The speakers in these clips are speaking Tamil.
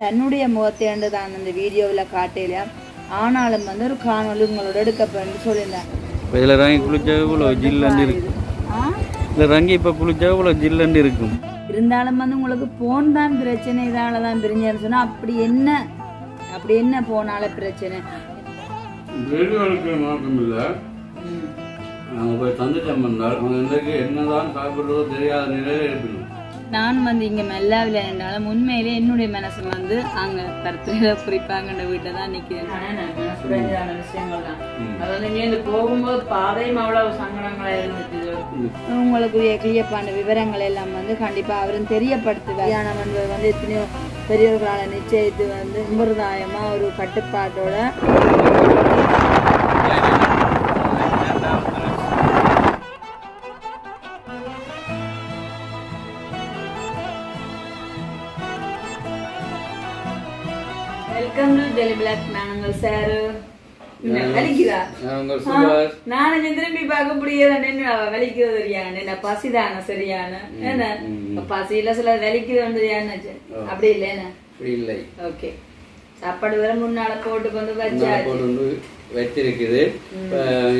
தன்னுடைய முகத்தை தான் அந்த வீடியோவில் காட்டையில ஆனாலும் வந்து ஒரு காணொலி உங்களோட எடுக்கப்பட்டு சொல்லியிருந்தேன். இதில் ரங்கி குளிச்சா இவ்வளோ ஜில்லண்டு இருக்கு. இல்லை ரங்கி இப்போ குளிச்சா இவ்வளோ ஜில்லண்டு இருக்கும். இருந்தாலும் வந்து உங்களுக்கு போன் தான் பிரச்சனை, இதால தான் பிரிஞ்சேன்னு சொன்னால் அப்படி என்ன போனால பிரச்சனை மாற்றம் இல்லை. நாங்கள் போய் தந்துட்டோம் என்றால் அவங்க இன்றைக்கு என்னதான் சாப்பிட்றதோ தெரியாத நிலையில இருக்கணும். நான் வந்து இங்கே மெல்லாவில் இருந்தாலும் உண்மையிலே என்னுடைய மனசு வந்து அங்கே கருத்துல குறிப்பாங்கன்ற வீட்டில் தான் நிற்கிறேன். விஷயங்கள் தான் அது வந்து இங்கேருந்து போகும்போது பாதையும் அவ்வளவு சங்கடங்களாக இருந்துச்சு. உங்களுக்குரிய கிளியப்பான விவரங்கள் எல்லாம் வந்து கண்டிப்பாக அவரும் தெரியப்படுத்துவார். ஆனால் வந்து எத்தனையோ பெரியவர்களால் நிச்சயித்து வந்து சம்பிரதாயமாக ஒரு கட்டுப்பாட்டோட வெல்கம் டு டெலி பிளாக். நாங்கள் சார் வலிக்குதா? நானும் திரும்பி பார்க்க முடியாது. வலிக்கிறது சரியான பசிதான சரியான பசியில சில வலிக்குது சரியானச்சு அப்படி இல்லைன்னு இல்லை. ஓகே, சாப்பாடு வர முன்னால போட்டு கொண்டு வச்சிருக்குது.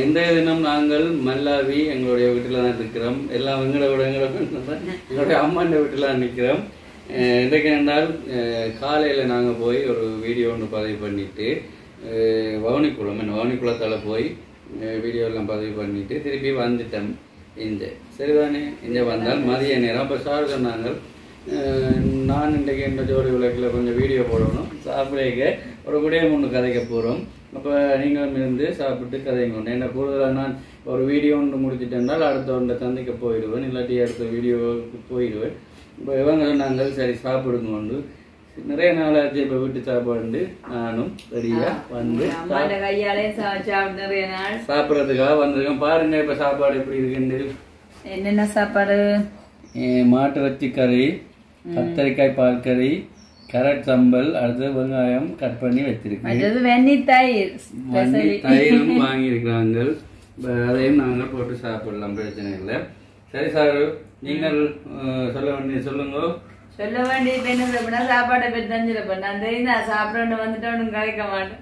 இந்த தினம் நாங்கள் மல்லாவி எங்களுடைய வீட்டுல தான் இருக்கிறோம். எல்லாம் எங்களுடைய அம்மாண்ட வீட்டுல தான் நிற்கிறோம். இன்றைக்கு என்றால் காலையில் நாங்கள் போய் ஒரு வீடியோ ஒன்று பதிவு பண்ணிட்டு வவுனிக்குளத்தால் போய் வீடியோலாம் பதிவு பண்ணிட்டு திருப்பி வந்துட்டோம். சரிதானே இங்கே வந்தால் மதிய நேரம். அப்போ சார் சொன்னாங்க நான் இன்றைக்கு இந்த ஜோடி விளக்கில் கொஞ்சம் வீடியோ போடணும், சாப்பிட ஒரு குடியம் ஒன்று கதைக்க போகிறோம். அப்போ நீங்களும் இருந்து சாப்பிட்டு கதைங்க ஒன்று. என்ன கூடுதலாக நான் ஒரு வீடியோ ஒன்று முடிச்சுட்டேன்னால் அடுத்த ஒன்றை சந்திக்க போயிடுவேன், இல்லாட்டி அடுத்த வீடியோவுக்கு போயிடுவேன். இப்போ இவங்க சொன்னாங்க சரி சாப்பிடுங்க உண்டு. நிறைய நாளாச்சு இப்போ வீட்டு சாப்பாடு நானும் ரெடியா வந்து சாப்பிட்றதுக்காக வந்திருக்கேன். பாருங்க இப்போ சாப்பாடு எப்படி இருக்குன்னு. என்னென்ன சாப்பாடு? மாட்டு வச்சி கறி, கத்தரிக்காய் பால் கறி, கேரட் சம்பல், அடுத்து வெங்காயம் கட் பண்ணி வச்சிருக்கேன். தயிரும் வாங்கியிருக்கிறாங்க. அதையும் நாங்கள் போட்டு சாப்பிடலாம், பிரச்சனை இல்லை. சரி சார், நீங்கள் சொல்லுங்க. சொல்ல வேண்டியது என்ன சாப்பாடை பற்றி தெரிஞ்சிருப்பேன். நான் தெரியும் நான் சாப்பிட வந்துட்டோன்னு கலைக்க மாட்டேன்.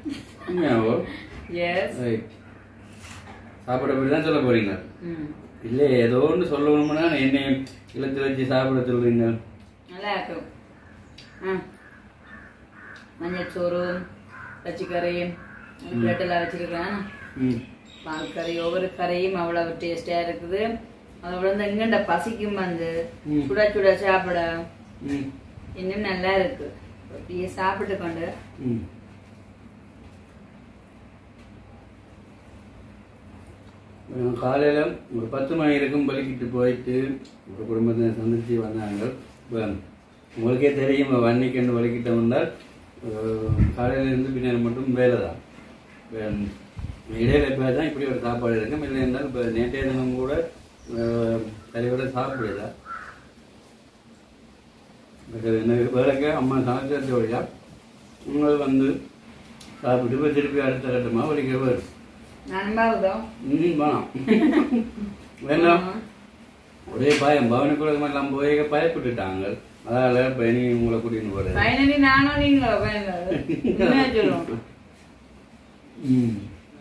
சாப்பாடை பற்றி தான் சொல்ல போறீங்க? இல்லை, ஏதோ ஒன்று சொல்லணும்னா என்னை இழுத்து வச்சு சாப்பிட சொல்றீங்க. நல்லா இருக்கும். மஞ்சச்சோறு, பச்சைக்கரையும் பிளட்டெல்லாம் வச்சிருக்கேன். பால் கறி, ஒவ்வொரு கறியும் அவ்வளவு டேஸ்டா இருக்குது. அதோட வந்து எங்கண்ட பசிக்கும் வந்து சுட சுட சாப்பிட இன்னும் நல்லா இருக்கு. அப்படியே சாப்பிட்டு கொண்டு காலையில ஒரு 10 மணி இருக்கும் பலிக்கிட்டு போயிட்டு ஒரு குடும்பத்தை சந்திச்சு வந்தாங்க. உங்களுக்கே தெரியும், வன்னிக்கண்டு வலிக்கிட்ட வந்தால் காலையில இருந்து பின்னர் மட்டும் வேலை தான். இடையில இப்போ தான் இப்படி ஒரு சாப்பாடு இருக்கும். இல்லை இருந்தால் இப்போ நேற்றைய தினம் கூட தலைவரை சாப்பிடல. வேலைக்கு அம்மா சமைச்ச வழியா உங்களை வந்து சாப்பிட்டு இப்போ திருப்பி அடுத்த கட்டமாக வலிக்க வரும். வேண்டாம், ஒரே பயம். பவனிக்குள்ள எல்லாம் போய் பயப்பட்டுட்டாங்க. அதனால இப்போ இனி உங்களை கூட்டின்னு போறேன்.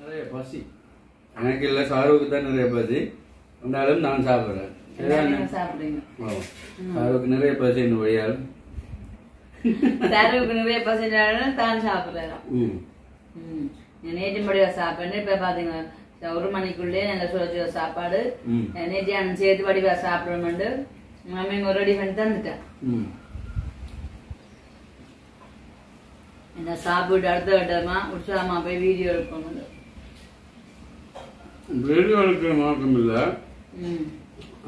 நிறைய பசி எனக்கு இல்லை, சாருக்கு தான் நிறைய பசி. இருந்தாலும் நான் சாப்பிட்றேன். சாருக்கு நிறைய பசி வழியால் நிறைய பசி தான் சாப்பிடுறேன். நேற்றும்படியா சாப்பாடு இப்ப பாத்தீங்கன்னா 1 மணிக்குள்ளே நல்ல சுழற்சி சாப்பாடு நேற்று சேர்த்து வடிவா சாப்பிடணும்னு மாமிங்க ரெடி பண்ணி தந்துட்டேன். என்ன சாப்பிட்டு அடுத்த கட்டமா உற்சாகமா போய் வீடியோ எடுக்கணும். வீடியோ எடுக்கிற மாற்றம் இல்லை.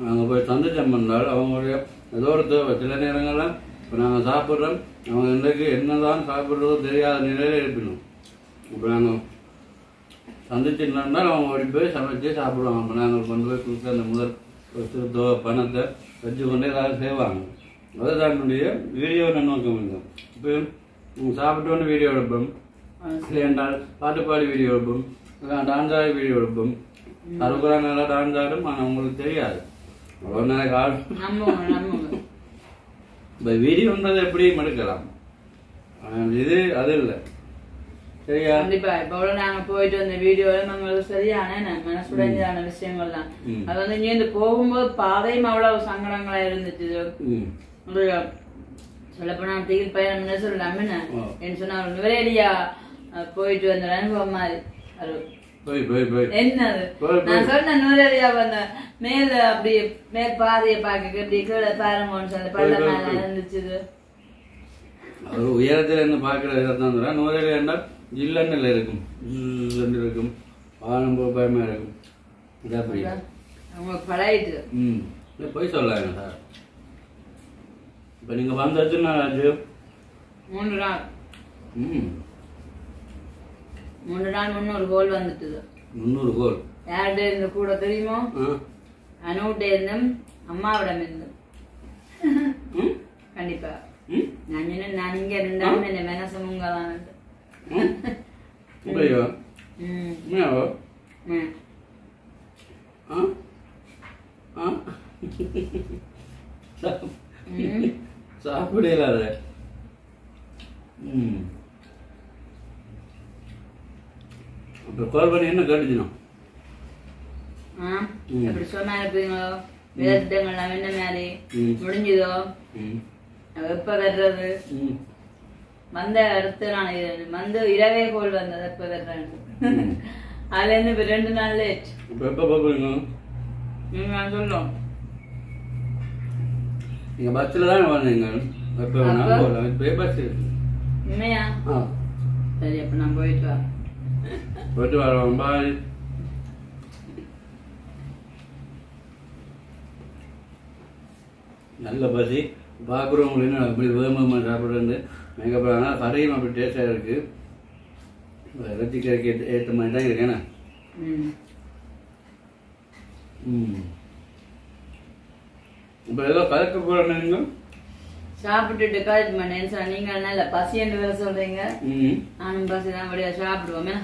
நாங்கள் போய் சந்திச்சம் பண்ணால் அவங்களுடைய ஏதோ ஒரு தேவை. சில நேரங்கள்லாம் இப்போ நாங்கள் சாப்பிட்றோம், அவங்க இன்றைக்கு என்னதான் சாப்பிட்றதோ தெரியாத நிலையில இருப்பினோம். இப்போ நாங்கள் சந்திச்சுருந்தால் அவங்க ஓடி போய் சமைச்சு சாப்பிடுவாங்க. இப்போ நாங்கள் கொண்டு போய் கொடுத்து அந்த முதல் பணத்தை வச்சு கொண்டு ஏதாவது செய்வாங்க. அதுதான் என்னுடைய வீடியோ நோக்கம் இருந்தோம். இப்போ சாப்பிட்டோன்னு வீடியோ எடுப்போம், இல்லை என்றால் பாட்டு பாடி வீடியோ எடுப்போம், டான்ஸ் ஆடி வீடியோ எடுப்போம். அதுக்குள்ள நல்லா டான்ஸ் ஆடும், ஆனால் உங்களுக்கு தெரியாது. அவ்வளோ நேரம் ஆடும். இப்போ வீடியோன்றது எப்படியும் எடுக்கலாம். இது அது இல்லை சரியா? கண்டிப்பா இப்ப நாங்க போயிட்டு வந்த வீடியோல நம்மளுக்கு சரியான மனசுடைஞ்சான விஷயங்கள் தான். அது வந்து இங்க போகும்போது பாதையும் அவ்வளவு சங்கடங்களா இருந்துச்சு. சொல்லப்போனா டிக்கெட் பயணம் சொல்லலாம் என்ன சொன்னா நுவரேலியா போயிட்டு வந்த அனுபவம் மாதிரி என்னது நான் சொன்ன நுவரேலியா வந்த மேல அப்படி மேல் பாதையை பார்க்க இப்படி கீழே பாருங்கன்னு சொல்ல பள்ளம் மேல இருந்துச்சு. அது உயரத்துல இருந்து பாக்குற விதத்தான் நுவரேலியா ஜில்லன்னு இருக்கும், ஜில்லன்னு இருக்கும், ஆரம்ப பயமா இருக்கும். இதான் புரியும் அவங்களுக்கு பழகிட்டு. போய் சொல்லாங்க சார். இப்ப நீங்க வந்த எத்தனை நாள் ஆச்சு? 3 நாள். 3 நாள் 300 கோல் வந்துட்டுது. 300 கோல் யார்கிட்ட இருந்து கூட தெரியுமோ? அனுகிட்ட இருந்தும் அம்மாவிடம் இருந்தும். கண்டிப்பா நான் இங்க இருந்தாலும் என்ன மனசமுங்க தான். சாப்பிடல அப்புறம் கால் பண்ணி என்ன கேட்டுச்சுனா எப்படி சொன்னா இருப்பீங்களோ வேதத்திட்டங்கள் என்ன மாதிரி முடிஞ்சதோ எப்ப வர்றது வந்த அடுத்து நான் வந்து இரவே கோல் வந்தது எப்ப வர்றேன். அதுல இருந்து 2 நாள் லேட். எப்ப பாக்குறீங்க நீங்க சொல்லும் நீங்க பஸ்ல தான் வந்தீங்க. எப்ப வேணாலும் போகலாம். இப்ப பஸ் உண்மையா? சரி அப்ப நான் போயிட்டு வரேன். போயிட்டு வரோம். பாய். நல்ல பசி பார்க்குறவங்களுக்கு அப்படி வேகமாக சாப்பிட்றது மேக்கப் கரையும் அப்படி டேஸ்டாக இருக்கு. இறைச்சி கறிக்கு ஏற்ற மாதிரி தான் இருக்கேண்ணா. இப்போ ஏதோ கலக்க போகிறேன் நீங்கள் சாப்பிட்டுட்டு கலெக்ட் பண்ணேன்னு சொன்னா நீங்க நல்ல பசின்னு வேற சொல்றீங்க. நானும் பசி தான் வழியா சாப்பிடுவோமே.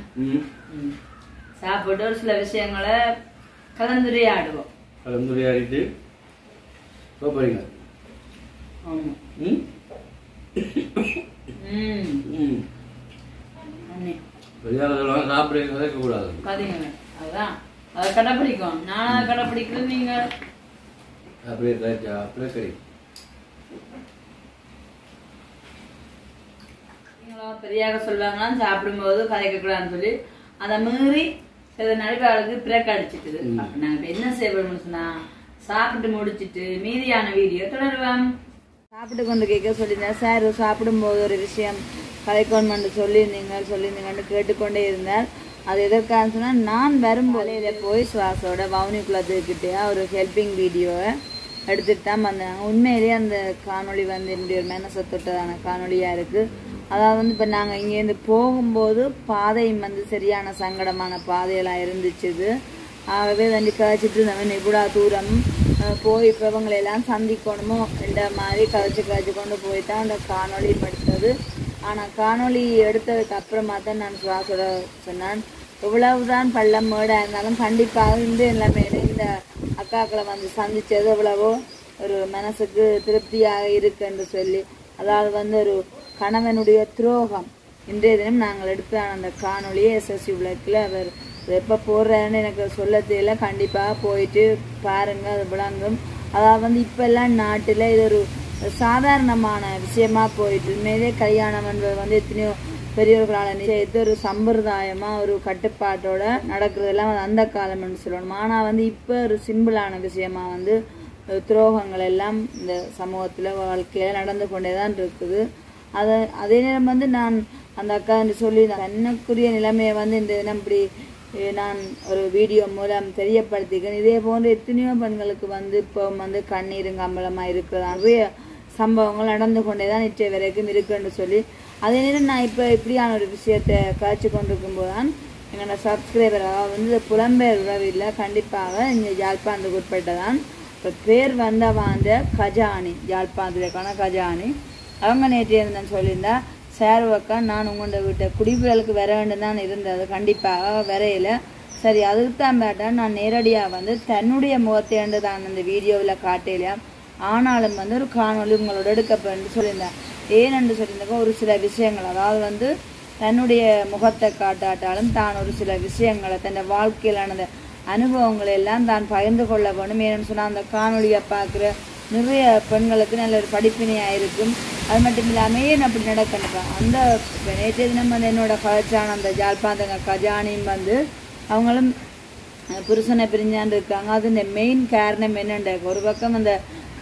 சாப்பிட்டு ஒரு சில விஷயங்களை கலந்துரையாடுவோம். கலந்துரையாடிட்டு போறீங்க. சாப்பிட கூடாது. அதுதான் அதை கடைப்பிடிக்கும். நான் அதை கடைப்பிடிக்கிறது நீங்க அப்படியே சரி. பெரியாக சொல்லுவாங்கன்னா சாப்பிடும்போது கதைக்க கூடாதுன்னு சொல்லி அதை மீறி சில நடுக்காலுக்கு பிரேக் அடிச்சுட்டு நாங்க என்ன செய்வோம்னு சொன்னா சாப்பிட்டு முடிச்சுட்டு மீதியான வீடியோ தொடருவோம். சாப்பிட்டு கொண்டு கேட்க சொல்லியிருந்தேன் சார். சாப்பிடும்போது ஒரு விஷயம் கலைக்கோன்மெண்ட் சொல்லியிருந்தீங்கன்னு கேட்டுக்கொண்டே இருந்தார். அது எதற்காக சொன்னால் நான் வரும்போது இதில் போய் சுவாசோட வவுனி குளத்துக்கிட்டே ஒரு ஹெல்பிங் வீடியோவை எடுத்துகிட்டு தான் வந்தாங்க. உண்மையிலேயே அந்த காணொலி வந்து என்னுடைய மனசை தொட்டதான காணொலியாக இருக்குது. அதாவது வந்து இப்போ நாங்கள் இங்கேருந்து போகும்போது பாதையும் வந்து சரியான சங்கடமான பாதையெல்லாம் இருந்துச்சுது. ஆகவே வந்து கழிச்சிட்டு நம்ம இவ்வளோ தூரம் போய் இப்போ இவங்களெல்லாம் சந்திக்கணுமோ என்ற மாதிரி கழிச்சு கொண்டு போய் தான் அந்த காணொலி எடுத்தது. ஆனால் காணொலி எடுத்ததுக்கு அப்புறமா தான் நான் சுவாசோட சொன்னான் எவ்வளவுதான் பள்ளம் மேடாக இருந்தாலும் கண்டிப்பாக இந்த நிலைமையில இந்த அக்காக்களை வந்து சந்தித்தது எவ்வளவோ ஒரு மனசுக்கு திருப்தியாக இருக்குன்னு சொல்லி. அதாவது வந்து ஒரு கணவனுடைய துரோகம். இன்றைய தினம் நாங்கள் எடுத்த அந்த காணொலியை எஸ்எஸ்சி விளக்கில் அவர் எப்போ போடுறேன்னு எனக்கு சொல்ல தெரியல. கண்டிப்பாக போயிட்டு பாருங்கள், அது விளங்கும். அதாவது வந்து இப்போல்லாம் நாட்டில் இது ஒரு சாதாரணமான விஷயமா போயிட்டு உண்மையிலே கல்யாணம் என்பது வந்து எத்தனையோ பெரியவர்களால் நிச்சயத்து ஒரு சம்பிரதாயமாக ஒரு கட்டுப்பாட்டோட நடக்கிறதெல்லாம் அந்த காலம்னு சொல்லணும். ஆனால் வந்து இப்போ ஒரு சிம்பிளான விஷயமா வந்து துரோகங்கள் எல்லாம் இந்த சமூகத்தில் வாழ்க்கையில் நடந்து கொண்டே தான் இருக்குது. அதே நேரம் வந்து நான் அந்த அக்கா என்று சொல்லி தன்னுக்குரிய நிலைமையை வந்து இந்த தினம் இப்படி நான் ஒரு வீடியோ மூலம் தெரியப்படுத்திக்கிறேன். இதே போன்ற எத்தனையோ பெண்களுக்கு வந்து இப்போ வந்து கண்ணீருங்க அம்பலமாக இருக்கிறதா நிறைய சம்பவங்கள் நடந்து கொண்டே தான் இற்றை வரைக்கும் இருக்குன்னு சொல்லி அதே நேரம் நான் இப்போ இப்படியான ஒரு விஷயத்தை காய்ச்சி கொண்டிருக்கும் போது தான் எங்களோட சப்ஸ்கிரைபராக வந்து புலம்பெயர் உறவில் கண்டிப்பாக இங்கே யாழ்ப்பாணத்துக்கு உட்பட்டதான். இப்போ பேர் வந்தவாந்த கஜானி, யாழ்ப்பாணத்துக்கான கஜானி. அவங்க நேற்று இருந்தேன்னு சொல்லியிருந்தா சேருவக்கா நான் உங்களோட வீட்டை குடிப்புகளுக்கு வர வேண்டும் தான் இருந்தது. கண்டிப்பாக வரையில சரி அதுக்கு தான் பேட்டா நான் நேரடியாக வந்து தன்னுடைய முகத்தைண்டு தான் அந்த வீடியோவில் காட்டையிலையா. ஆனாலும் வந்து ஒரு காணொலி உங்களோட எடுக்கப்பட்டு சொல்லியிருந்தேன். ஏனென்று சொல்லியிருந்தாக்க ஒரு சில விஷயங்கள், அதாவது வந்து தன்னுடைய முகத்தை காட்டாட்டாலும் தான் ஒரு சில விஷயங்களை தன் வாழ்க்கையிலான அனுபவங்களை எல்லாம் தான் பகிர்ந்து கொள்ள வேணும். ஏன்னு சொன்னால் அந்த காணொலியை பார்க்குற நிறைய பெண்களுக்கு நல்ல ஒரு படிப்பினையாக இருக்கும். அது மட்டும் இல்லாமல் ஏன் அப்படி நடக்கணுப்பா அந்த நேற்றைய தினம் வந்து என்னோட கதைச்சான அந்த ஜாழ்ப்பாணங்க கஜானியும் வந்து அவங்களும் புருஷனை பிரிஞ்சாண்டு இருக்காங்க. அது இந்த மெயின் காரணம் என்னென்ற ஒரு பக்கம் அந்த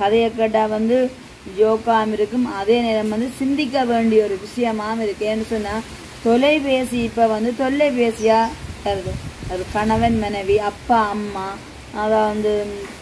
கதையை கேட்டால் வந்து ஜோக்காகவும் இருக்கும், அதே நேரம் வந்து சிந்திக்க வேண்டிய ஒரு விஷயமாகவும் இருக்குது. ஏன்னு சொன்னால் தொலைபேசி இப்போ வந்து தொல்லைபேசியாக தருது. அது கணவன் மனைவி அப்பா அம்மா அதான் வந்து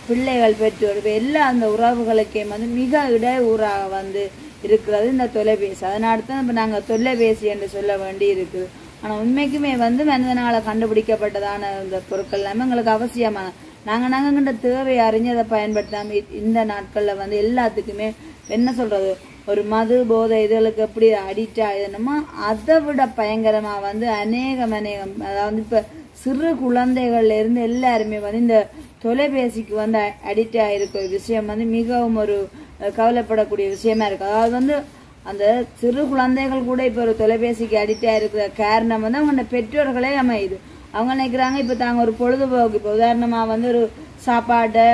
பிள்ளைகள் பெற்றோர் எல்லா அந்த உறவுகளுக்கே வந்து மிக இடையூறாக வந்து இருக்கிறது இந்த தொலைபேசி. அதனால தான் இப்போ நாங்கள் தொல்லைபேசி என்று சொல்ல வேண்டி இருக்குது. ஆனால் உண்மைக்குமே வந்து மனிதனால் கண்டுபிடிக்கப்பட்டதான இந்த பொருட்கள் எல்லாமே எங்களுக்கு அவசியமான நாங்கள்கிட்ட தேவை அறிஞ்சதை பயன்படுத்தாமல் இந்த நாட்களில் வந்து எல்லாத்துக்குமே என்ன சொல்கிறது ஒரு மது போதை இதுகளுக்கு எப்படி அடிக்ட் ஆகிடணுமோ அதை விட பயங்கரமாக வந்து அநேகம் அதாவது இப்போ சிறு குழந்தைகள்ல இருந்து எல்லாருமே வந்து இந்த தொலைபேசிக்கு வந்து அடிக்ட் ஆகிருக்கிற விஷயம் வந்து மிகவும் ஒரு கவலைப்படக்கூடிய விஷயமா இருக்கு. அதாவது வந்து அந்த சிறு குழந்தைகள் கூட இப்போ ஒரு தொலைபேசிக்கு அடிக்ட் ஆகிருக்கிற காரணம் வந்து அவங்க பெற்றோர்களே அமையுது. அவங்க நினைக்கிறாங்க இப்போ தாங்க ஒரு பொழுதுபோக்கு, இப்போ உதாரணமாக வந்து ஒரு சாப்பாட்டை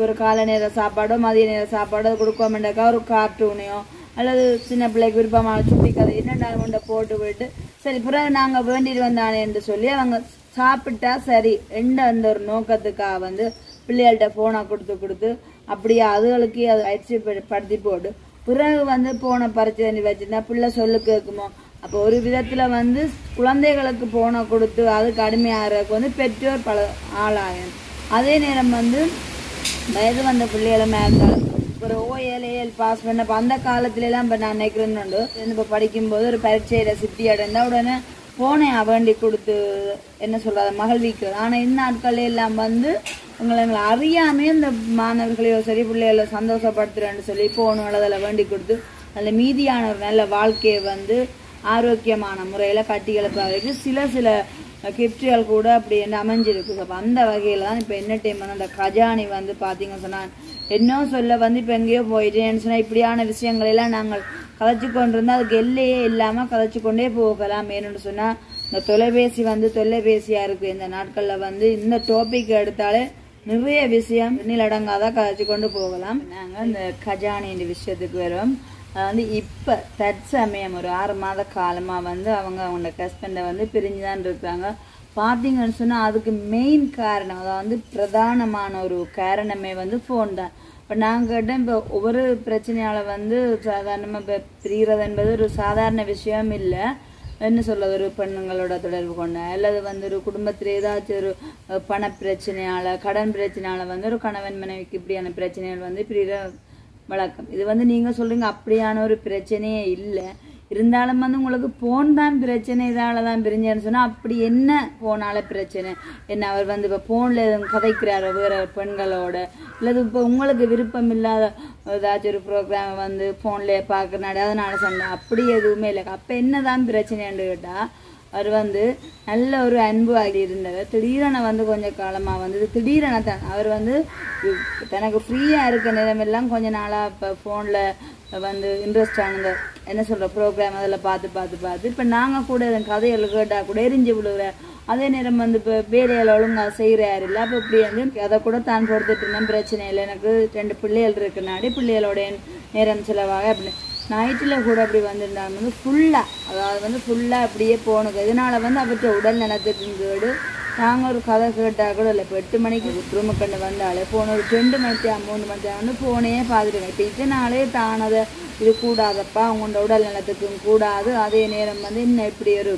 ஒரு காலை நேர சாப்பாடோ மதிய நேர சாப்பாடோ கொடுக்கோம்னாக்கா ஒரு கார்ட்டூனையோ அல்லது சின்ன பிள்ளைக்கு விருப்பமான சுட்டி கதை என்னென்ன கொண்ட போட்டு விட்டு சரி பிறகு நாங்கள் வேண்டிட்டு வந்தானே என்று சொல்லி அவங்க சாப்பிட்டா சரி எந்த அந்த ஒரு நோக்கத்துக்காக வந்து பிள்ளைகள்கிட்ட ஃபோனை கொடுத்து அப்படியே அதுகளுக்கு அதை அடிச்சுப்படுத்தி போட்டு பிறகு வந்து போனை பறிச்சு தண்ணி வச்சுருந்தா பிள்ளை சொல்லு கேட்குமோ. அப்போ ஒரு விதத்தில் வந்து குழந்தைகளுக்கு போனை கொடுத்து அதுக்கு அடிமையாகிறதுக்கு வந்து பெற்றோர் பல ஆளாகும். அதே நேரம் வந்து வயது வந்த பிள்ளைகளுமே இருந்தாலும் ஒரு OAL பாஸ் பண்ண அந்த காலத்துலலாம் இப்போ நான் நினைக்கிறேன்னு இப்போ படிக்கும்போது ஒரு பரீட்சையில் சித்தி அடைந்தால் உடனே போனை வேண்டி கொடுத்து என்ன சொல்கிறது மகிழ்விக்கிறது. ஆனால் இந்த நாட்கள் எல்லாம் வந்து எங்களை அறியாமே இந்த மாணவர்களையோ சரி பிள்ளைகளோ சந்தோஷப்படுத்துறேன்னு சொல்லி போனும் அதில் வேண்டி கொடுத்து அதில் மீதியான ஒரு நல்ல வாழ்க்கையை வந்து ஆரோக்கியமான முறையில் கட்டியெழுப்பாக சில கிஃப்ட்டுகள் கூட அப்படி என்ன அமைஞ்சிருக்கு. அப்போ அந்த வகையில் தான் இப்போ என்ன டைம் வந்து அந்த கஜானி வந்து பார்த்தீங்கன்னு சொன்னால் இன்னும் சொல்ல வந்து இப்போ எங்கேயோ போயிட்டேன்னு சொன்னால் இப்படியான விஷயங்களெல்லாம் நாங்கள் கதைச்சி கொண்டிருந்தால் அதுக்கு எல்லையே இல்லாமல் கதைச்சி கொண்டே போகலாம். ஏன்னு சொன்னால் இந்த தொலைபேசி வந்து தொல்லைபேசியாக இருக்குது. இந்த நாட்களில் வந்து இந்த டாபிக் எடுத்தாலே நிறைய விஷயம் நீலடங்காதான் கதைச்சி கொண்டு போகலாம். நாங்கள் இந்த கஜானின்ற விஷயத்துக்கு வரோம். அது வந்து இப்போ தற்சமயம் ஒரு 6 மாத காலமாக வந்து அவங்க ஹஸ்பண்டை வந்து பிரிஞ்சு தான் இருக்கிறாங்க. பார்த்தீங்கன்னு சொன்னால் அதுக்கு மெயின் காரணம் அதாவது பிரதானமான ஒரு காரணமே வந்து ஃபோன் தான். இப்போ நான் கேட்டேன் இப்போ ஒவ்வொரு பிரச்சனையால் வந்து சாதாரணமாக இப்போ பிரிகிறது என்பது ஒரு சாதாரண விஷயம் இல்லை. என்ன சொல்கிறது ஒரு பெண்ணுங்களோட தொடர்பு கொண்ட அல்லது வந்து ஒரு குடும்பத்தில் ஏதாச்சும் ஒரு பண பிரச்சனையால் கடன் பிரச்சனையால் வந்து ஒரு கணவன் மனைவிக்கு இப்படியான பிரச்சனைகள் வந்து பிரிகிற வழக்கம். இது வந்து நீங்கள் சொல்கிறீங்க அப்படியான ஒரு பிரச்சனையே இல்லை. இருந்தாலும் வந்து உங்களுக்கு போன் தான் பிரச்சனை இதால தான் பிரிஞ்சேன்னு சொன்னால் அப்படி என்ன போனால பிரச்சனை என்ன அவர் வந்து இப்போ ஃபோனில் கதைக்கிறாரோ வேறு பெண்களோட இல்லது இப்போ உங்களுக்கு விருப்பம் இல்லாத ஏதாச்சும் ஒரு ப்ரோக்ராமை வந்து ஃபோன்லேயே பார்க்குறனாடி அதனால சண்டை அப்படி எதுவுமே இல்லை. அப்போ என்ன தான் பிரச்சனைன்னு கேட்டால் அவர் வந்து நல்ல ஒரு அன்பு ஆகி இருந்தவர் திடீரென வந்து கொஞ்சம் காலமாக வந்து திடீரென தான் அவர் வந்து தனக்கு ஃப்ரீயாக இருக்க நேரமெல்லாம் கொஞ்ச நாளாக இப்போ ஃபோனில் வந்து இன்ட்ரெஸ்ட் ஆனது என்ன சொல்கிற ப்ரோக்ராம் அதில் பார்த்து இப்போ நாங்கள் கூட கதைகள் கேட்டால் கூட எரிஞ்சு விழுகிற அதே நேரம் வந்து இப்போ வேலையில் ஒழுங்காக செய்கிறாரு இல்லை. அப்போ இப்படி வந்து அதை கூட தான் கொடுத்துட்டு இருந்தேன் பிரச்சனை இல்லை. எனக்கு 2 பிள்ளைகள் இருக்குனாடி பிள்ளைகளோட நேரம் செலவாக அப்படின்னு நைட்டில் கூட அப்படி வந்திருந்தாங்க வந்து ஃபுல்லாக அதாவது வந்து ஃபுல்லாக அப்படியே போகணும். இதனால் வந்து அவற்றை உடல் நலத்துக்கு கேடு. நாங்கள் ஒரு கதை கேட்டால் கூட இல்லை இப்போ 8 மணிக்கு ரூமுக்கு கண்டு வந்தாலே போன ஒரு 2 மணிக்கு 3 மணிக்கு வந்து ஃபோனையே பார்த்துருக்கேன். இப்போ இதனாலே தானதை இது கூடாதப்பா அவங்களோட உடல் நலத்துக்கும் கூடாது. அதே நேரம் வந்து இன்னும் இப்படி ஒரு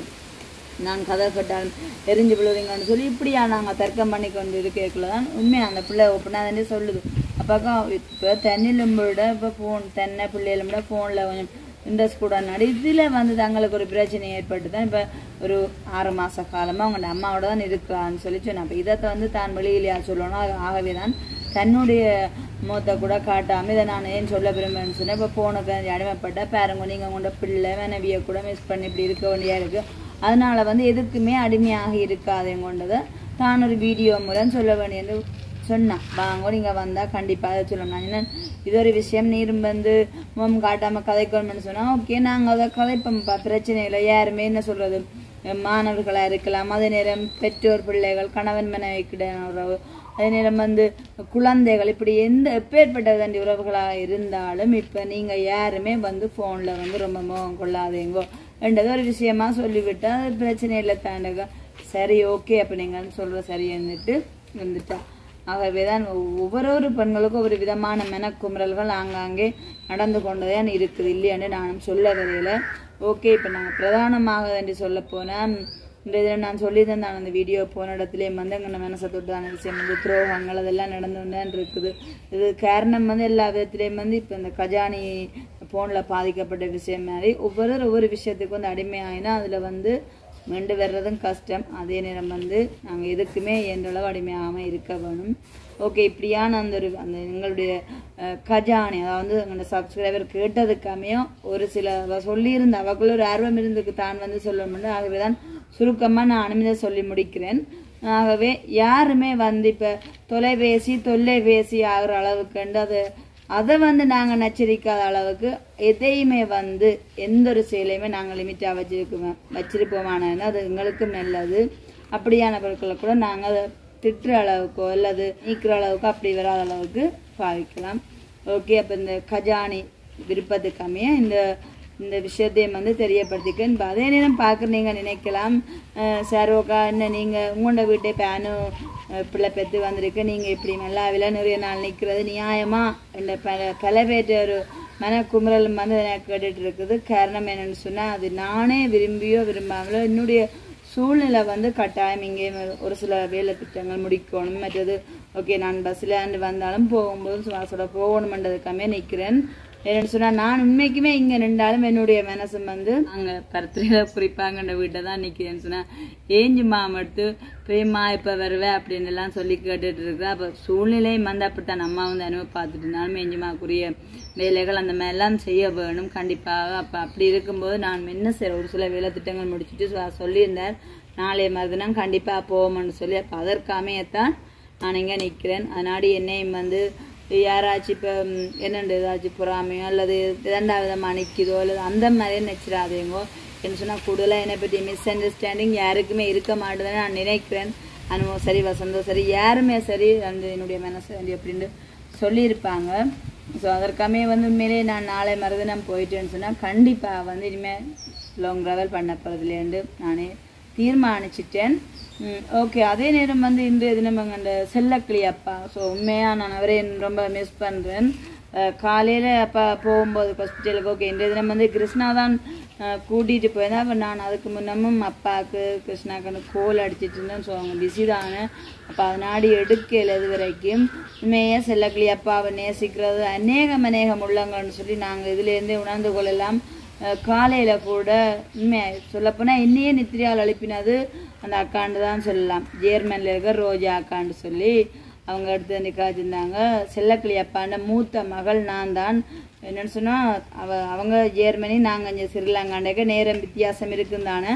நான் கதை கேட்டாலும் எரிஞ்சு விழுவீங்கன்னு சொல்லி இப்படியா நாங்கள் தர்க்கம் பண்ணி கொண்டு இருக்கக்குள்ள தான் உண்மையாக அந்த பிள்ளை ஒப்பினாதே சொல்லுது. அப்பாக்கா இப்போ தண்ணிலும் விட இப்போ ஃபோன் தென்னை பிள்ளைகளும் விட ஃபோனில் கொஞ்சம் இன்ட்ரெஸ்ட் கூட நடி இதில் வந்து தங்களுக்கு ஒரு பிரச்சனை ஏற்பட்டு தான் இப்போ ஒரு 6 மாத காலமாக அவங்களோட அம்மாவோட தான் இருக்கான்னு சொல்லி சொன்னேன். அப்போ இதை வந்து தான் வெளியிலையா சொல்லணும். ஆகவே தான் தன்னுடைய மூத்தை கூட காட்டாமல் இதை நான் ஏன் சொல்ல விரும்புகிறேன்னு சொன்னேன். இப்போ ஃபோனுக்கு அடிமைப்பட்ட பேரங்க நீங்கள் உங்களோட பிள்ளை மனைவியை கூட மிஸ் பண்ணி இப்படி இருக்க வேண்டியா இருக்குது. அதனால் வந்து எதுக்குமே அடிமையாக இருக்காதே கொண்டதை தான் ஒரு வீடியோ மூலம் சொல்ல வேண்டியது சொன்னா வாங்க நீங்கள் வந்தால் கண்டிப்பாக அதை சொல்லணும். நான் என்ன இது ஒரு விஷயம் நீரும் வந்து முகம் காட்டாமல் கதைக்கணும்னு சொன்னால் ஓகே நாங்கள் அதை கதைப்போம்ப்பா, பிரச்சனை இல்லை. யாருமே என்ன சொல்கிறது, மாணவர்களாக இருக்கலாம், அதே நேரம் பெற்றோர் பிள்ளைகள், கணவன் மனைவிக்கிட உறவு, அதே நேரம் வந்து குழந்தைகள், இப்படி எப்பேற்பட்ட தண்டி உறவுகளாக இருந்தாலும் இப்போ நீங்கள் யாருமே வந்து ஃபோனில் வந்து ரொம்ப முகம் கொள்ளாதீங்கோ என்றது ஒரு விஷயமா சொல்லிவிட்டா அது பிரச்சனை இல்லை தாண்டக. சரி ஓகே அப்போ நீங்கள் சொல்கிற சரி வந்துட்டா. ஆகவே தான் ஒவ்வொரு பெண்களுக்கும் ஒவ்வொரு விதமான மெனக்குமுறல்கள் ஆங்காங்கே நடந்து கொண்டுதான் இருக்குது, இல்லையான்னு நானும் சொல்ல வரையில. ஓகே இப்போ நாங்கள் பிரதானமாக என்று சொல்ல போனால் இந்த இதில் நான் சொல்லியிருந்தேன் நான் அந்த வீடியோ போன இடத்துலேயே வந்து அங்கே மனசை தொட்டான விஷயம் வந்து துரோகங்கள் அதெல்லாம் நடந்து கொண்டான் இருக்குது. இது காரணம் வந்து எல்லா விதத்துலேயும் வந்து இப்போ இந்த கஜானி ஃபோனில் பாதிக்கப்பட்ட விஷயம் மாதிரி ஒவ்வொரு விஷயத்துக்கு வந்து அடிமையாயினா அதில் வந்து மீண்டு வர்றதும் கஷ்டம். அதே நேரம் வந்து நாங்கள் எதுக்குமே எந்தளவு அடிமையாகாமல் இருக்க வேணும். ஓகே இப்படியான அந்த எங்களுடைய கஜானி அதாவது எங்களோட சப்ஸ்கிரைபர் கேட்டதுக்காமையும் ஒரு சில சொல்லியிருந்த அவக்குள்ள ஒரு ஆர்வம் இருந்துக்கு தான் வந்து சொல்லணும்னு. ஆகவே தான் சுருக்கமாக நான் அனுமதி சொல்லி முடிக்கிறேன். ஆகவே யாருமே வந்து இப்போ தொலைபேசி ஆகிற அளவுக்கு அதை வந்து நாங்கள் நச்சரிக்காத அளவுக்கு எதையுமே வந்து எந்த ஒரு செயலையுமே நாங்கள் லிமிட்டாக வச்சிருப்போமானதுன்னா அது எங்களுக்கும் நல்லது. அப்படியான பொருட்களை கூட நாங்கள் அதை திட்டுற அளவுக்கோ அல்லது நீக்கிற அளவுக்கோ அப்படி வராத அளவுக்கு பாவிக்கலாம். ஓகே அப்போ இந்த கஜானி விருப்பத்துக்காமையே இந்த விஷயத்தையும் வந்து தெரியப்படுத்திக்கிறேன். இப்போ அதே நேரம் பார்க்குறீங்க நினைக்கலாம் சரோக்கா என்ன நீங்கள் உங்களோட வீட்டை பேனும் பிள்ளை பெற்று வந்திருக்கு, நீங்கள் இப்படி நல்லாவில நிறைய நாள் நிற்கிறது நியாயமா என்ற பல பேற்ற ஒரு மனக்குமுறல் வந்து எனக்கு கேட்டுட்டு இருக்குது. காரணம் என்னென்னு சொன்னால் அது நானே விரும்பியோ விரும்பாமலோ என்னுடைய சூழ்நிலை வந்து கட்டாயம் இங்கே ஒரு சில வேலை திட்டங்கள் முடிக்கணும். மற்றது ஓகே நான் பஸ்ஸில் வந்தாலும் போகும்போது சுவாசோட போகணுமென்றதுக்காமே நிற்கிறேன். என்னென்னு சொன்னால் நான் உண்மைக்குமே இங்கே நின்றாலும் என்னுடைய மனசு வந்து அங்கே பர்த்டேல குறிப்பாங்கன்ற வீட்டை தான் நிற்கிறேன்னு சொன்னால் ஏஞ்சுமா எடுத்து பிரேமா இப்போ வருவேன் அப்படின்னு எல்லாம் சொல்லி கேட்டுட்டு இருக்கிறேன். அப்போ சூழ்நிலையும் வந்து அப்படித்தான் அம்மா வந்து அனுபவம் பார்த்துட்டு இருந்தாலும் ஏஞ்சுமாக்குரிய வேலைகள் அந்த மாதிரிலாம் செய்ய வேணும் கண்டிப்பாக. அப்போ அப்படி இருக்கும்போது நான் என்ன செய்கிறேன் ஒரு சில வேலை திட்டங்கள் முடிச்சுட்டு சொல்லியிருந்தார் நாளைய மறுதினம் கண்டிப்பாக போவோம்னு சொல்லி. அப்போ அதற்காமையத்தான் நான் இங்கே நிற்கிறேன். அதனாடி என்னையும் வந்து யாராச்சும் இப்போ என்னென்று ஏதாச்சும் பொறாமையோ அல்லது இரண்டாவது நிற்கிதோ அல்லது அந்த மாதிரியே நினச்சிடாதீங்கோ. என்ன சொன்னால் கூடுதலாக என்னை பற்றி மிஸ் அண்டர்ஸ்டாண்டிங் யாருக்குமே இருக்க மாட்டேதுன்னு நான் நினைக்கிறேன். அனுபவம் சரி வசந்தம் சரி யாருமே சரி அந்த என்னுடைய மனசு வந்து அப்படின்னு சொல்லியிருப்பாங்க. ஸோ அதற்காமே வந்து உண்மையிலே நான் நாளை மறுதினம் போயிட்டேன்னு சொன்னால் கண்டிப்பாக வந்து இனிமேல் லாங் ட்ராவல் பண்ண போகிறதுலேருந்து நானே தீர்மானிச்சிட்டேன். ஓகே அதே நேரம் வந்து இன்றைய தினம் அந்த செல்லக்கிளி அப்பா ஸோ உண்மையாக நான் அவரே ரொம்ப மிஸ் பண்ணுறேன். காலையில் அப்பா போகும்போது ஹாஸ்பிட்டலுக்கு ஓகே இன்றைய தினம் வந்து கிருஷ்ணா தான் கூட்டிகிட்டு போயிருந்தேன். அப்போ நான் அதுக்கு முன்னமும் அப்பாவுக்கு கிருஷ்ணாக்கு கோல் அடிச்சிட்டு இருந்தேன். ஸோ அவங்க பிஸி தானே அப்போ அதனாடி எடுக்கல இது வரைக்கும். உண்மையாக செல்லக்கிளி அப்பாவை நேசிக்கிறது அநேகம் உள்ளங்கன்னு சொல்லி நாங்கள் இதுலேருந்தே உணர்ந்து கொள்ளலாம். காலையில் கூட உண்மையாக சொல்லப்போனால் என்னையே நித்திரியால் அனுப்பினது அந்த அக்காண்டு தான் சொல்லலாம். ஜேர்மனில் இருக்க ரோஜா அக்காண்டு சொல்லி அவங்க எடுத்து நிற்காச்சிருந்தாங்க. செல்லக்கிளி அப்பாண்ட மூத்த மகள் நான் தான். என்னென்னு சொன்னால் அவங்க ஜேர்மனி நாங்கள் இங்கே ஸ்ரீலங்காண்டக்க நேரம் வித்தியாசம் இருக்குன்னு தானே.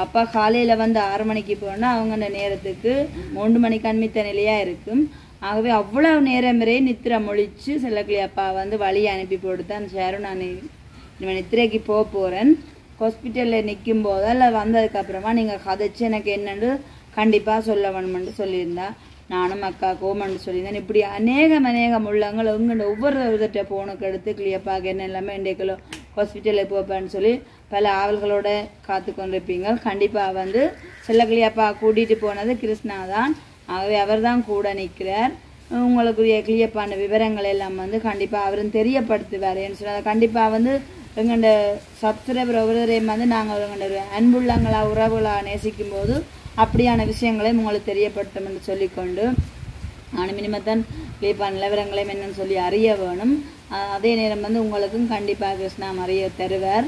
அப்பா காலையில் வந்து 6 மணிக்கு போனால் அவங்க அந்த நேரத்துக்கு 3 மணிக்கு அண்மித்த நிலையாக இருக்கும். ஆகவே அவ்வளோ நேரம் வரை நித்திரை மொழிச்சு செல்லக்கிளி அப்பா வந்து வழியை அனுப்பி போட்டுதான் சேரும் நான் இனிமேல் நித்திரைக்கு போகிறேன். ஹாஸ்பிட்டலில் நிற்கும் போது இல்லை வந்ததுக்கப்புறமா நீங்கள் கதைச்சு எனக்கு என்னென்று கண்டிப்பாக சொல்ல வேணுமென்று சொல்லியிருந்தா நானும் அக்கா கோமன்னு சொல்லியிருந்தேன். இப்படி அநேகம் உள்ளவங்கள் உங்கள்கிட்ட ஒவ்வொரு விதத்தை போனுக்கு எடுத்து கிளியப்பாக என்ன எல்லாமே இன்றைக்குள்ள ஹாஸ்பிட்டலுக்கு போப்பேன்னு சொல்லி பல ஆவல்களோட காத்து கொண்டிருப்பீங்க. கண்டிப்பாக வந்து செல்லக்கிளியப்பா கூட்டிகிட்டு போனது கிருஷ்ணா தான். ஆகவே அவர் தான் கூட நிற்கிறார். உங்களுக்குரிய கிளியப்பான விவரங்கள் எல்லாம் வந்து கண்டிப்பாக அவரும் தெரியப்படுத்துவார். ஏன்னு சொன்னால் கண்டிப்பாக வந்து எங்கள்ட சப்ஸ்கிரைபர் ஒவ்வொருவரையும் வந்து நாங்கள் எங்களோட அன்புள்ளங்களா உறவுகளாக நேசிக்கும் போது அப்படியான விஷயங்களையும் உங்களுக்கு தெரியப்படுத்தும் என்று சொல்லிக்கொண்டு நான் மினிமத்தான் கிளியப்பான நிலவரங்களையும் என்னன்னு சொல்லி அறிய வேணும். அதே நேரம் வந்து உங்களுக்கும் கண்டிப்பாக கிருஷ்ணா அறிய தருவார்.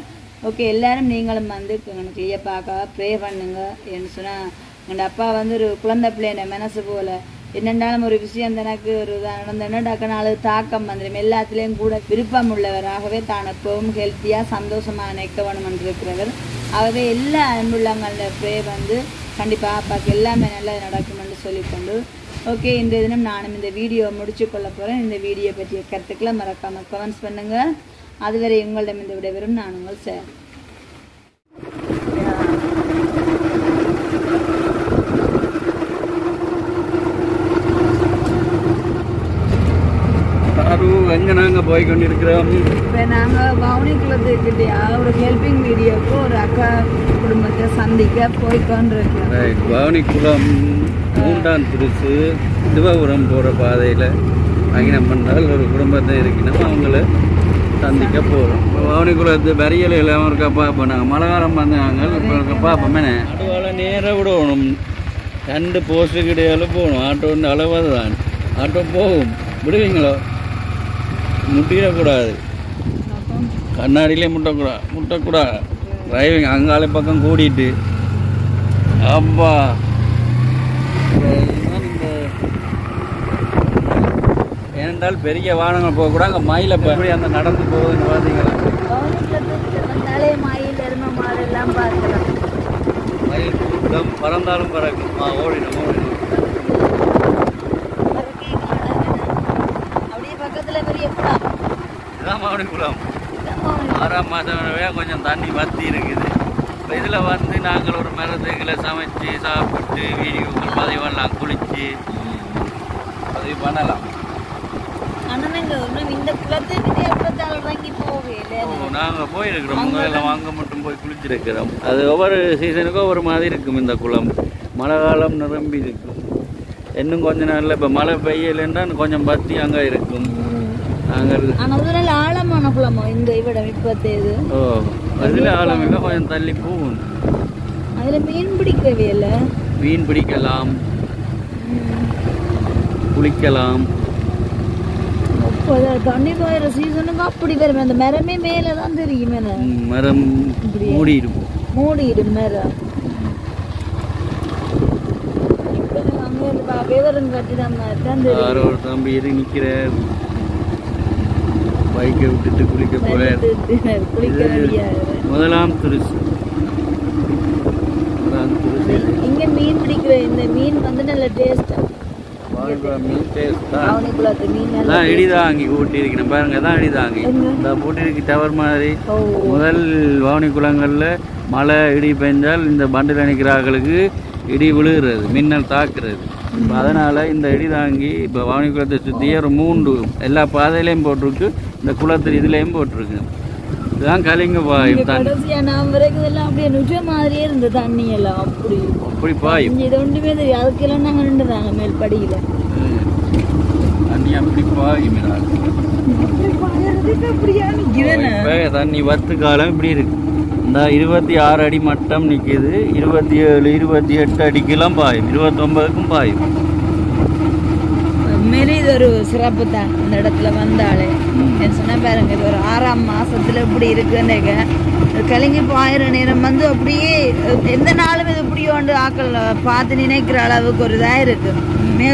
ஓகே எல்லாரும் நீங்களும் வந்து கிளியப்பாக்காக ப்ரே பண்ணுங்க. ஏன்னு சொன்னால் எங்கள் அப்பா வந்து ஒரு குழந்தை பிள்ளைய மனசு போல் என்னென்றாலும் ஒரு விஷயம் எனக்கு ஒரு நடந்தேன்னா டக்குனால தாக்கம் வந்துடும். எல்லாத்துலேயும் கூட விருப்பம் உள்ளவராகவே தான் எப்பவும் ஹெல்த்தியாக சந்தோஷமாக நினைக்க வேணுமென்று இருக்கிறவர். ஆகவே எல்லா அன்புள்ளங்களோட ப்ரே வந்து கண்டிப்பாக அப்பாவுக்கு எல்லாமே நல்லா நடக்குமென்று சொல்லிக்கொண்டு ஓகே, இன்றைய தினம் நானும் இந்த வீடியோ முடிச்சு கொள்ள போகிறேன். இந்த வீடியோ பற்றிய கருத்துக்களை மறக்காமல் கமெண்ட்ஸ் பண்ணுங்கள். அதுவரை உங்களிடம் இந்த விடைபெறும் நான் உங்கள் சார். எங்கே நாங்கள் போய் கொண்டிருக்கிறோம்? இப்போ நாங்கள் பவுனி குளத்துக்கிட்டே ஒரு ஹெல்பிங் வீடியோவுக்கு ஒரு அக்கா குடும்பத்தை சந்திக்க போய்கொண்டிருக்கிறோம். பவுனி குளம் 3ஆம் திருசு சிவபுரம் போகிற பாதையில் அங்கே பண்ணால் ஒரு குடும்பத்தை இருக்கணும், அவங்கள சந்திக்க போகிறோம். பவுனி குளத்து வரியல் எல்லாம் இருக்கா பார்ப்போம். நாங்கள் மழை காலம் வந்தாங்க, இப்போ இருக்க பார்ப்போம். ஆட்டோவால் நேராக விடணும், 2 போஸ்ட்டுக்கு இடையால போகணும். ஆட்டோ வந்து அளவாக தான் ஆட்டோ போகும். விடுவீங்களோ? முட்டிடக்கூடாது, கண்ணாடியிலே முட்டக்கூடாது. டிரைவிங் அங்கால பக்கம் கூட்டிட்டு அப்பா ஏனென்றால் பெரிய வாகனங்கள் போகக்கூடாது. அங்கே மயில எப்படி அந்த நடந்து போகுதுன்னு பார்த்தீங்களா? மயில் கூட்டம் பறந்தாலும் பறக்கும். ஓடிடும் இதுதான் பவுனி குளம். 6ஆம் மாதமே கொஞ்சம் தண்ணி வத்தி இருக்குது. இப்போ இதில் வந்து நாங்கள் ஒரு மரத்துக்களை சமைச்சு சாப்பிட்டு வீடியோக்கள் பதிவெல்லாம் குளிச்சு பதிவு பண்ணலாம். நாங்கள் போயிருக்கிறோம், முன்னெல்லாம் வாங்க மட்டும் போய் குளிச்சிருக்கிறோம். அது ஒவ்வொரு சீசனுக்கும் ஒவ்வொரு மாதிரி இருக்கும். இந்த குளம் மழை காலம் நிரம்பி இருக்கும். இன்னும் கொஞ்ச நாளில் இப்போ மழை பெய்யலைன்னா கொஞ்சம் பத்தி அங்கே இருக்கும். ஆழமான குளமோ இந்த இவ்விடம் இப்பத்தேது? ஓ, அதில் ஆழம் இல்லை, கொஞ்சம் தள்ளி போகும். அதில் மீன் பிடிக்கவே இல்லை. மீன் பிடிக்கலாம், குளிக்கலாம். தண்ணி போயிற சீசனுக்கு அப்படி வரும். அந்த மரமே மேலே தான் தெரியும். மரம் மூடிடும் மரம். ஒரு தம்பி எது நிக்கிற பைக்கை விட்டுட்டு குளிக்க போறார். 1ஆம் திருசு. இங்க மீன் பிடிக்கிற இந்த மீன் வந்து நல்ல டேஸ்ட். இடிதாங்கி கூட்டி இருக்கணும் பாருங்க, தான் இடிதாங்கி போட்டி இருக்கு டவர் மாதிரி. முதல் பவுனி குளங்கள்ல மழை இடி பெஞ்சால் இந்த பண்டில் நினைக்கிறார்களுக்கு இடி விழுகிறது, மின்னல் தாக்குறது. அதனால இந்த இடி தாங்கி இப்போ பவுனி குளத்தை சுற்றியே ஒரு 3 எல்லா பாதையிலையும் போட்டிருக்கு, இந்த குளத்தில் இதுலேயும் போட்டிருக்கு. இதுதான் கலிங்க பாயும் தண்ணி. மாதிரியே இருந்த தண்ணி எல்லாம் அப்படி பாயும். இது ஒன்றுமே தெரியும். அதுக்கெல்லாம் நாங்கள் நின்றுதாங்க மேல் படியில தண்ணி அப்படி பாயும். தண்ணி வத்து காலம் இப்படி இருக்கு. இந்த 26 அடி மட்டம் நிற்கிது. 27, 28 அடிக்கெல்லாம் பாயும், 29க்கும் பாயும். உண்மையிலே இது ஒரு சிறப்பு தான். இந்த இடத்துல வந்தாலே சொன்னா பாருங்க, இது ஒரு 6ஆம் மாசத்துல இப்படி இருக்குன்னு கலிங்கி பாயிர நேரம் வந்து அப்படியே எந்த நாளும் இது இப்படி ஒன்று ஆக்கள் பார்த்து நினைக்கிற அளவுக்கு ஒரு இதாக இருக்கு.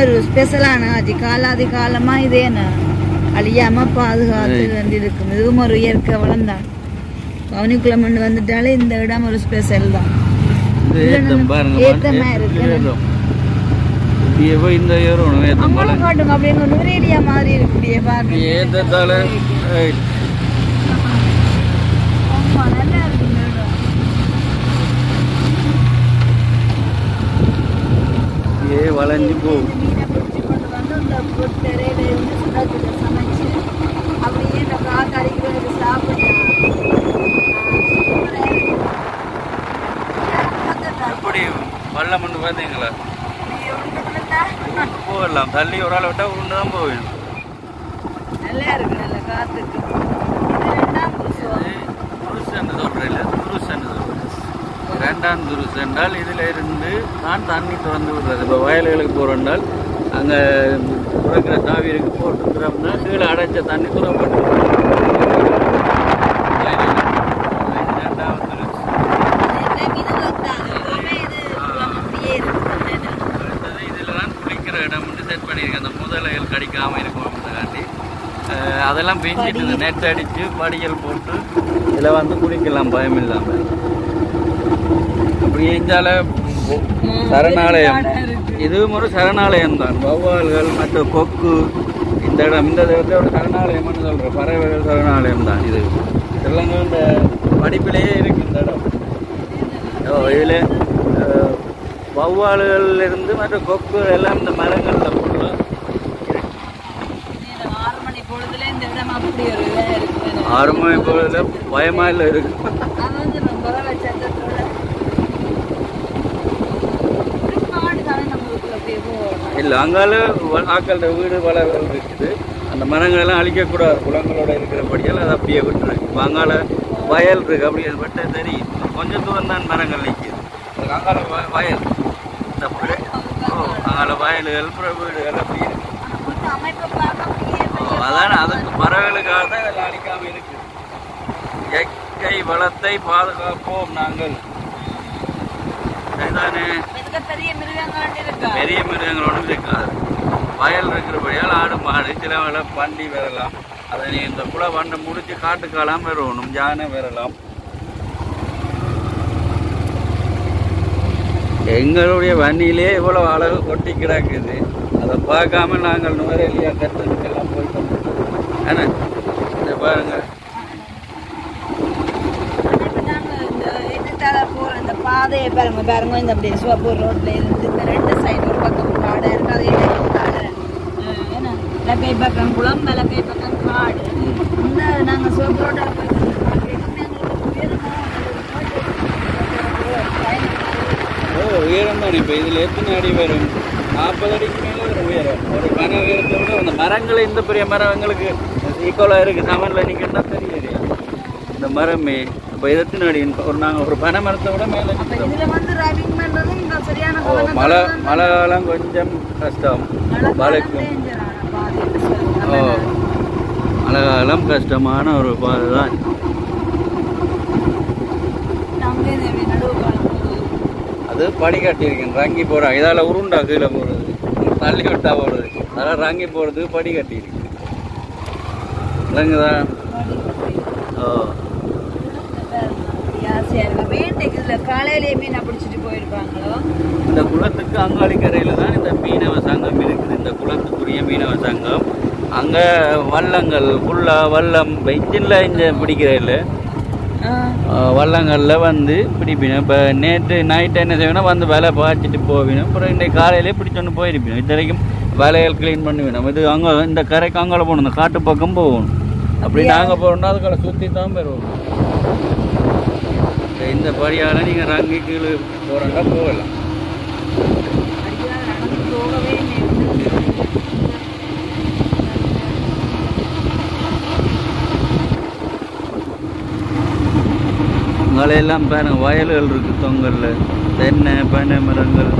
ஒரு ஸ்பெஷலான ஆச்சு. காலாதி காலமா இதே அழியாம பாதுகாத்து வேண்டி இருக்கும். இதுவும் ஒரு இயற்கை வளம் தான். பவுனிக்குளம் வந்துட்டாலே இந்த இடம் ஒரு ஸ்பெஷல் தான். ஏத்தமா இருக்கு. இந்த காட்டுங்க அப்படின்னு நுரேடியா மாதிரி இருக்கு. ஏத்தத்தால நல்லா இருக்கு. வளைஞ்சு போகும். மீனை பிடிச்சி கொண்டு வந்து இந்த திரையில இருந்து சுடத்துல சமைச்சு அப்படியே இந்த காத்து அடிக்கிறது சாப்பிட்டா எப்படி வெள்ளம் ஒன்று பார்த்தீங்களா? போகலாம், தள்ளி ஒரு ஆளை விட்டா உருண்டு தான் போயிடும். நல்லா இருக்கு, நல்ல காத்துக்கு. இரண்டாம் துருசு என்றால் இதில் இருந்து தான் தண்ணி திறந்து விடுறது. இப்போ வயல்களுக்கு போகிறோம்னால் அங்கே துறக்கிற சாவிற்கு போட்டு திறம்னா கீழே அடைச்ச தண்ணி துறப்பட்டு. இதில் தான் குளிக்கிற இடம் வந்து செட் பண்ணியிருக்கேன். அந்த முதலைகள் கடிக்காமல் இருக்கும் அப்படின்னுக்காண்டி அதெல்லாம் பெஞ்சிட்டு நெட் அடித்து படிகள் போட்டு இதில் வந்து குளிக்கலாம் பயம் இல்லாமல். அப்படி எஞ்சால சரணாலயம். இதுவும் ஒரு சரணாலயம் தான். வௌவால்கள் மற்ற கொக்கு இந்த இடம் இந்த இடத்தோட சரணாலயம்னு சொல்ற பறவைகள் சரணாலயம் தான் இது. இதெல்லாம் இந்த படிப்பிலேயே இருக்கு இந்த இடம். இதில் வௌவால்கள் இருந்து மற்ற கொக்கு எல்லாம் இந்த மரங்கள்ல ஃபுல்லாக 6 மணி பொழுதுல பயமா இல்லை இருக்கு. இல்லை அங்கால ஆக்களோட வீடு வளர்கள் இருக்குது. அந்த மரங்கள் எல்லாம் அழிக்கக்கூடாது. குளங்களோட இருக்கிறபடியால் அதை அப்படியே விட்டுருக்கு. இப்போ அங்கால வயல் இருக்கு. அப்படியே பட்ட தெரியும். கொஞ்சம் தூரம் தான் மரங்கள் நிற்கிது. அங்கால வயல் அங்கால வயல்கள் வீடுகள் அப்படி இருக்கு. அதான அதுக்கு பறவைகளுக்காக தான் இதெல்லாம் அழிக்காம இருக்கு. இயற்கை வளத்தை பாதுகாப்போம் நாங்கள். பெரிய மிருகங்களோடும் இருக்காது. வயல் இருக்கிறபடியால் ஆடு மாடு சில வேலை பண்டி வரலாம். அதை நீ இந்த குள வண்டை முடிச்சு காட்டுக்காலாம் வரணும். யானை வரலாம். எங்களுடைய வண்டியிலே இவ்வளவு அழகு கொட்டி கிடக்குது. அதை பார்க்காம நாங்கள் நுவரெலியா கட்டத்துக்கெல்லாம் போயிட்டோம். ஏன்னா இதை பாருங்க. இந்த பாதையை பாருங்க பாருங்க. இந்த அப்படியே சிவப்பூர் ரோட்ல இருந்து இந்த 2 சைடு ஒரு பக்கம் காடு இருக்கு. அதே ஏன்னா லக்கை பக்கம் குளம், லக்கை பக்கம் காடு. இந்த நாங்கள் சிவப்பூர் ரோட்டில் உயரம் தான். இப்போ இதில் எத்தனை அடி வரும்? 40 அடிக்கு மேலே ஒரு உயரம். ஒரு மர உயரத்தை விட அந்த மரங்களை இந்த பெரிய மரம் எங்களுக்கு ஈக்குவலாக இருக்குது. சமனில் நிற்கிறதா தெரியுது இந்த மரமே. இப்போ எத்தனை அடி? நாங்கள் ஒரு பனை மரத்தை விட மேலே. மழை காலம் கொஞ்சம் கஷ்டம். மழைக்கும் மழை காலம் கஷ்டமான ஒரு பாதை தான். அது படி கட்டியிருக்கேன். ரங்கி போகிறாங்க. இதால் உருண்டா கீழே போகிறது, தள்ளி விட்டா போடுறது. அதெல்லாம் ரங்கி போகிறதுக்கு படி கட்டியிருக்கு. இல்லைங்கதா? காலையிலேயே மீனை பிடிச்சிட்டு போயிருப்பாங்களோ. இந்த குளத்துக்கு அங்காளிக்கரையில் தான் இந்த மீனவ சங்கம் இருக்குது. இந்த குளத்துக்குரிய மீனவ சங்கம். அங்கே வள்ளங்கள் ஃபுல்லாக வல்லம் வெயிட்டில் இங்கே பிடிக்கிறதில்ல. வள்ளங்களில் வந்து பிடிப்பினோம். இப்போ நேற்று நைட்டு என்ன செய்யணும், வந்து வேலை பாய்ச்சிட்டு போவினோம். அப்புறம் இன்றைக்கு காலையிலே பிடிச்சொன்னு போயிருப்பினோம். இது வரைக்கும் வேலைகள் க்ளீன் பண்ணுவினோம். இது அங்கே இந்த கரைக்கு அங்கால போகணும். இந்த காட்டு பக்கம் போகணும். அப்படி நாங்கள் போகணுன்னா அதுக்கால சுற்றி தான் பெறுவோம். இந்த படியால் நீங்கள் ரங்கி கீழே போகிறோன்னா போகலாம். அங்கெல்லாம் பாருங்க வயல்கள் இருக்கு. தொங்கல்ல தென்னை பனை மரங்கள்.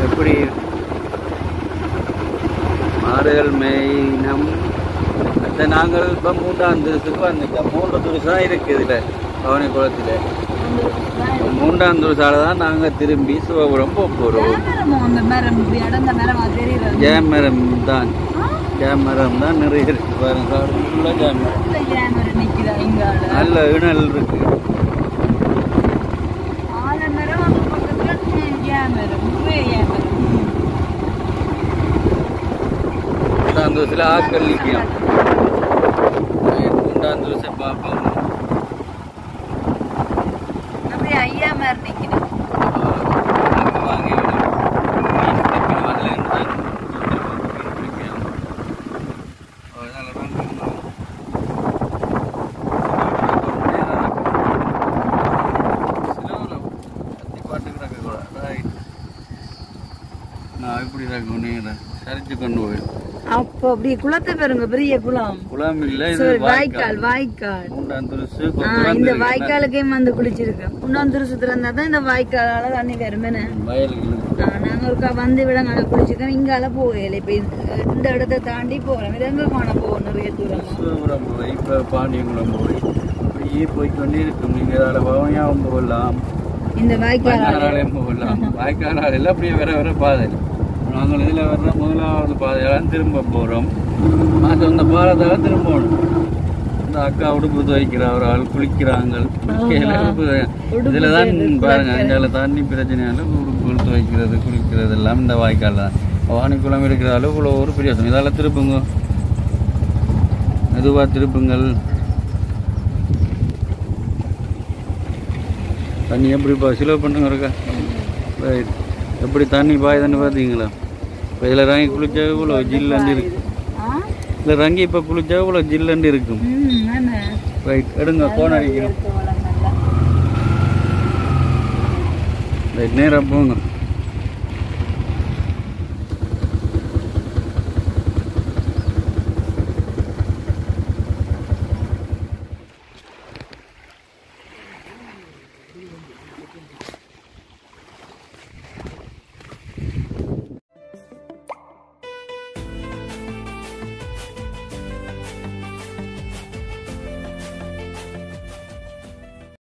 எப்படி மாடுகள் மேயினம். அந்த நாங்கள் இப்போ 3ஆம் துருசுக்கு வந்துட்டோம். 3 துருசு தான் இருக்குது இதில் பவனி குளத்தில். 3ஆம் துருசால தான் நாங்கள் திரும்பி சிவபுரம் போகிறோம். ஜெயமரம் தான். ஜெயமரம் தான் நிறைய இருக்கு பாருங்க. நல்ல இணல் இருக்கு. துருசில் ஆக்கள் நிற்கும். 3ஆம் துருசை பார்ப்போம். அப்படியே ஐயா மாதிரி நிற்கணும். சரிச்சு கொண்டு போயிடும். அப்போ அப்படி குளத்தை பாருங்க. பெரிய குளம். குளம் இல்ல, வாய்க்கால். வாய்க்கால். 3ஆம் துருசு. இந்த வாய்க்காலுக்கே வந்து குளிச்சிருக்கு. 3ஆம் துருசு திறந்தா தான் இந்த வாய்க்காலால தண்ணி வருமே. வயலுக்கு நாங்க ஒருக்கா வந்து விடங்கால குளிச்சுக்கோம் இங்கால போகல இப்ப இந்த இடத்தை தாண்டி போறோம் இது எங்க காண போவோம் நிறைய தூரம் போய் இப்போ பாண்டியங்குளம் போய் அப்படியே போய்க்கொண்டே இருக்கும் நீங்க ஏதாவது பவனியாவும் போகலாம் இந்த வாய்க்காலாலையும் போகலாம் வாய்க்காலால் எல்லாம் அப்படியே வர பாதை நாங்கள் இதில் வர்ற முதலாவது பாதையெல்லாம் திரும்ப போகிறோம் மாதம் இந்த பாலத்தால் திரும்பணும் இந்த அக்கா உடுப்பு துவைக்கிற ஒரு ஆள் குளிக்கிறாங்க இதில் தான் பாருங்க இதில் தண்ணி பிரச்சனையால உடுப்புகள் துவைக்கிறது குளிக்கிறது எல்லாம் இந்த வாய்க்கால் தான் வாணிக்குளம் இருக்கிற அளவு இவ்வளோ ஒரு பிரியாசம் இதால் திருப்புங்க மெதுவாக திருப்புங்கள் தண்ணி எப்படிப்பா சிலவு பண்ணுங்க இருக்கா எப்படி தண்ணி பாயுதுன்னு பார்த்தீங்களா இப்போ இதில் ரங்கி குளிச்சா இவ்வளோ ஜில்லண்டு இருக்கு இதில் ரங்கி இப்போ குளிச்சா இவ்வளோ ஜில்லண்டு இருக்கும் ரைட் எடுங்க கோன் அடிக்கிறோம் ரைட் நேராக போங்க